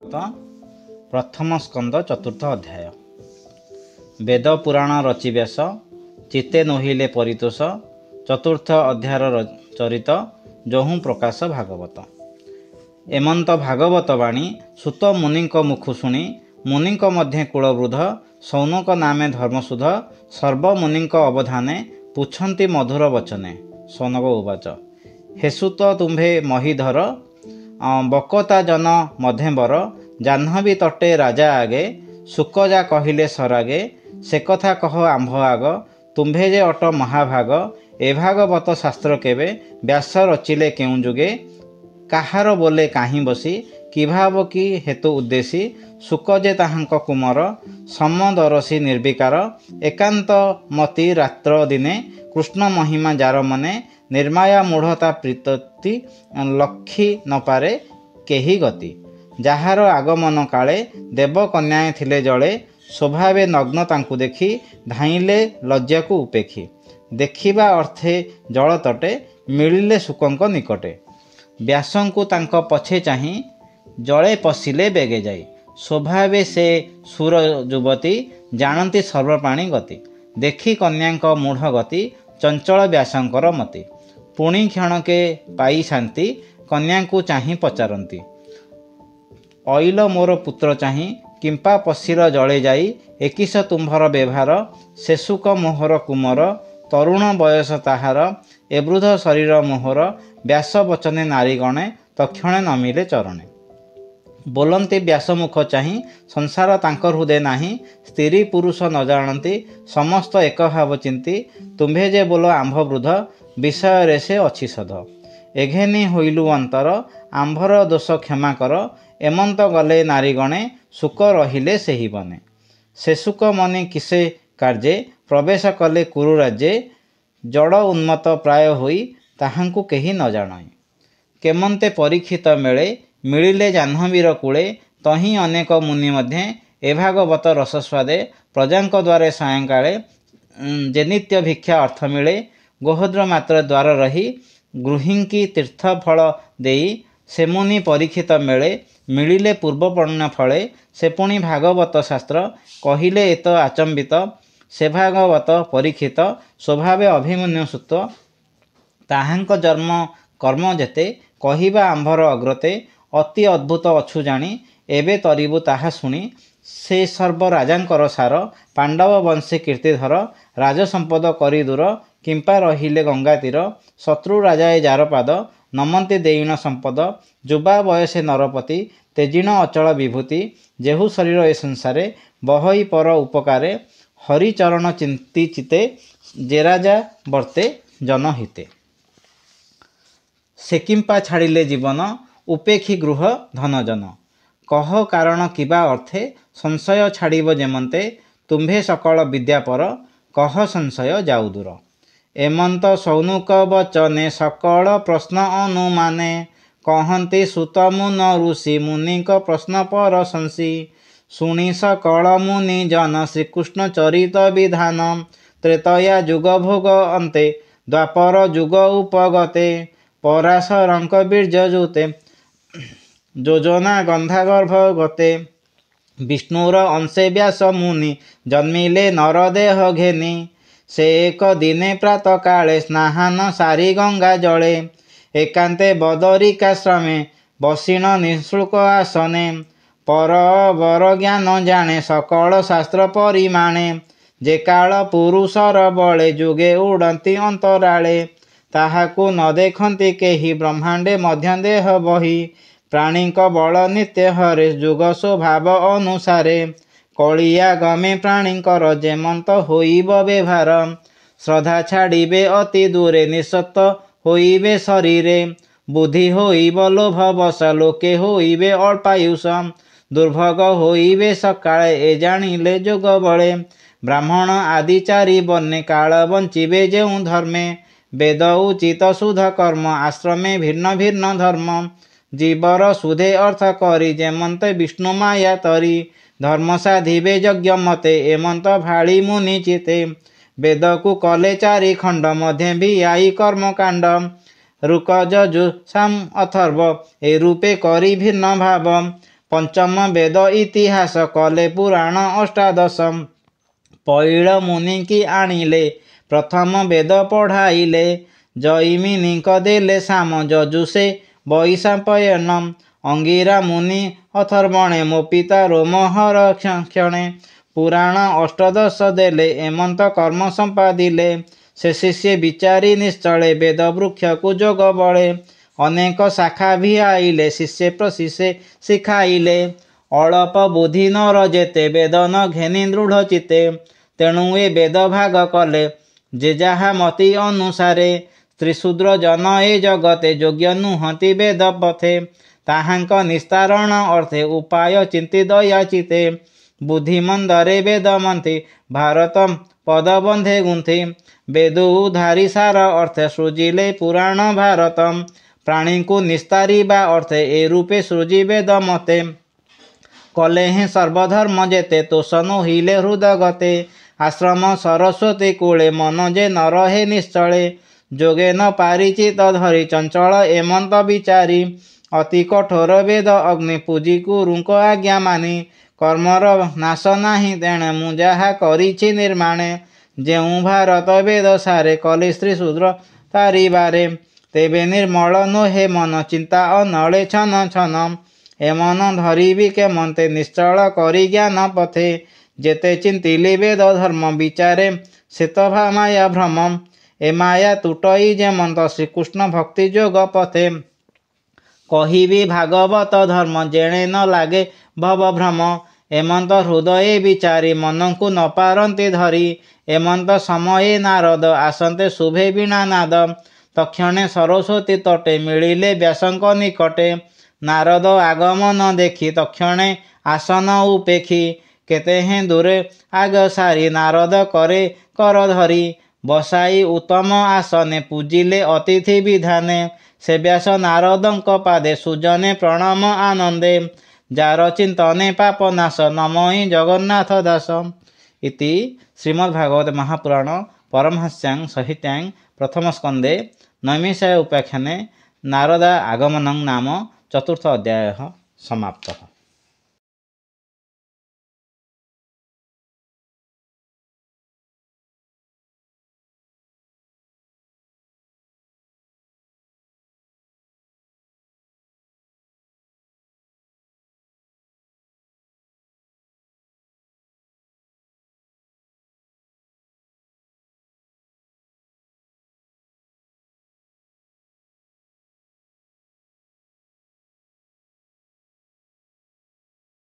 प्रथम स्कंद चतुर्थ अध्याय। वेद पुराण रचि व्यास चित्ते नोहिले परितोष चतुर्थ अध्यायर चरित जहु प्रकाश भागवत। एमंत भागवत वाणी सुत मुनि मुखु शुणी मुनि मध्य कुलवृद्ध सौनक नामे धर्मसुध सर्व मुनि अवधाने पुछन्ति मधुर वचने। सौनक उवाच हे सुत तुम्भे महीधर बकता जन मध्यवर जाह्नवी तटे राजा आगे सुकजा कहिले सरागे से कथा कह आंभ आग तुम्भे जे अट महाभाग ए भागवत शास्त्र केवे व्यास रचिले केउ जुगे काहार बोले काहीं बसी कि भाव कि हेतु उद्देशी सुकजे ताहांक कुमर समदरसी निर्विकार एकांत मति रात्र दिने कृष्ण महिमा जार मने निर्माया मूढ़ता प्रीतति लक्षी न पारे केही गति जार आगमन काले देव कन्याए थिले जले स्वभावे नग्न तांकु देखी धाइले लज्जा को उपेक्षी देखिबा अर्थे जल तटे मिलिले सुकंक निकटे व्यासंकु तांक पछे चाही जले पशिले बेगे जाई स्वभावे से सुर युवती जानती सर्वप्राणी गति देखी कन्यांक मूढ़ गति चंचल व्यासंकर मति पुणी क्षणके पाई शांति कन्यांकु चाही पचारती अइल मोर पुत्र चाही किंपा पशिर जले जाई एकिश तुम्भर व्यवहार शेषुक मोहर कुमर तरुण बयस ताहार एवृद्ध शरीर मोहर व्यास वचने नारीगणे तक्षणे नमिले चरणे बोलंती व्यासमुख चाही संसार तांकर हृदय नाही स्त्री पुरुष न जानती समस्त एक भाव चिंती तुम्भे जे बोल आंभ वृद्ध विषय रे से अछि सध एघेनी होइलु अंतर आंभर दोष क्षमा कर एमंत गले नारीगणे सुख रहिले सेहि बने से सुख मनि किसे कार्ये प्रवेश कले कुरु राज्ये जड़ उन्मत्त प्राय होई ताहांकु केही न जाणई केमंते परीक्षित मेले मिलिले जाह्नवीर कूले तही अनेक मुनि मध्ये एभागवत रसस्वादे प्रजांक द्वारे सायंकाले जेनित्य भिक्षा अर्थ मिले गोहद्र मात्र द्वार रही गृहिंकी तीर्थफल देई से मुनि परीक्षित मेले मिलिले पूर्वपण्य फले से पुणी भागवत शास्त्र कहिले एत आचंबित से भागवत परीक्षित स्वभावे अभिमन्यु सुत ताहांक जन्म कर्म जेते कहिबा आंभर अग्रते अति अद्भुत अछु जानी एबे तरिबु ताहा शुणी से सर्व राजांकर सार पांडव वंशी कीर्तिधर राजसंपद करी दूर किंपा रहिले गंगा तीर शत्रु राजाए जारपाद नमंती देईन संपद जुबा बयसे नरपति तेजिण अचल विभूति जेहु शरीर ए संसारे बहई पर उपकारे हरिचरण चिंती चिते जे राजा वर्ते जनहिते से किंपा छाड़िले जीवन उपेक्षी गृह धनजन कह कारण किबा अर्थे संशय छाड़िब जेमंते तुम्भे सकल विद्या पर कह संशय जाऊ दूर एमंत सौनुक वचने सकल प्रश्न अनुमाने कहन्ति सुतमुन ऋषि मुनिक प्रश्न पर संसी शुणी सकल मुनि जन श्रीकृष्ण चरित विधान त्रेतया जुग भोग अन्ते द्वापर जुग उपगते पराशरंक बीर्यजुते योजना गंधागर्भ गते विष्णुर अंशे व्यास मुनि जन्मिले नरदेह घेनी से एक दिने प्रातः काले स्नाहान सारी गंगा जले एकांते बदरिकाश्रमे बसीण निःशुल्क आसने पर वर ज्ञान जाने सकल शास्त्र परिमाणे जे काल पुरुषर बले जुगे उड़ती अंतराले ताहाकु न देखन्ति केही ब्रह्मांडे मध्य देह बही प्राणीक बल नित्य हरे जुग स्वभाव अनुसारे कलिया गमे प्राणीकर जेमंत होइब व्यवहार श्रद्धा छाड़िबे अति दूरे निसत्त होइबे शरीरे बुद्धि होइब लोभ बस लोके होइबे अल्पायुष दुर्भग होइबे सकाळे ए जानिले जोग बळे ब्राह्मण आदि चारि बन्ने काल बंचिबे जेउ धर्मे वेद उचित शुद्ध कर्म आश्रमे भिन्न भिन्न धर्म जीवर सुधे अर्थ करी जेमंत विष्णु माया तरी धर्म साधिबे यज्ञ मते एमंत भाड़ी मुनि चिते वेद को कले चारि खंड मध्य भी आई कर्म कांड रुक जजु साम अथर्व ए रूपे करी भिन्न भाव पंचम वेद इतिहास कले पुराण अष्टादश पैल मुनि की आणिले प्रथम वेद पढ़ाइले जैमिनी देले साम जजुषे वैशापयनम अंगिरा मुनि अथर्वणे मो पिता रोमहर क्षणे पुराण अष्टादश देले एमंत कर्म संपादिले से शिष्य विचारी निश्चले वेद वृक्ष को जोग बळे अनेक शाखा भी आइले शिष्य प्रशिष्य शिखाइले अल्प बुद्धि नर जेते वेद न घेनी दृढ़ चिते तेणु ए वेद भाग कले जे जहा मति अनुसारे त्रिशूद्र जन ए जगते योग्य नुहति वेद पथे ताहांक निस्तारण अर्थे उपाय चिंतित याचिते बुद्धिमंदरे वेद मंथि भारत पदबंधे गुंथि वेद उधारी सार अर्थे सृजिले पुराण भारतम प्राणी को निस्तारिबा अर्थे ए रूपे सृजि वेद मते कले हैं सर्वधर्म जेते तोषण हिले हृदगते आश्रम सरस्वती कूले मन जे न रहे निश्चले जोगे न पारिचित धरी चंचल एमंत विचारी अति कठोर वेद अग्नि पूजी गुरुक आज्ञा मानी कर्मर नाश नाही तेणे मु जहा करिछि निर्माणे जेउ भारत वेद सारे कलि स्त्री शूद्र तारिबारे तेबे निर्मल नोहे मन चिंता अनले छन छन एमन धरिबी के मनते निश्चल करी ज्ञान पथे जेते चिंतिली वेद धर्म विचारे शेतभा माया भ्रम ए माया तुटई जेमंत श्रीकृष्ण भक्ति जोग पथे कहिबी भागवत धर्म जेणे न लागे भव भ्रम एमंत हृदय विचारी मन को न पारती धरी एमंत समय नारद आसंते शुभे बीणा नाद तक्षणे सरस्वती तटे मिलिले व्यासंक निकटे नारद आगमन देखी तक्षणे आसन उपेखी केते हैं दूरे आग सारी नारद करे कर धरी बसाई उत्तम आसने पूजिले अतिथि विधाने से व्यास नारदंक पादे सुजने प्रणाम आनंदे जार चिंतने पापनाश नमोहि जगन्नाथ दास इति श्रीमद्भागवत महापुराण परमहंस्यां संहितां प्रथम स्कंदे नैमिषारण्य उपाख्याने नारद आगमनं नाम चतुर्थ अध्यायः समाप्तः।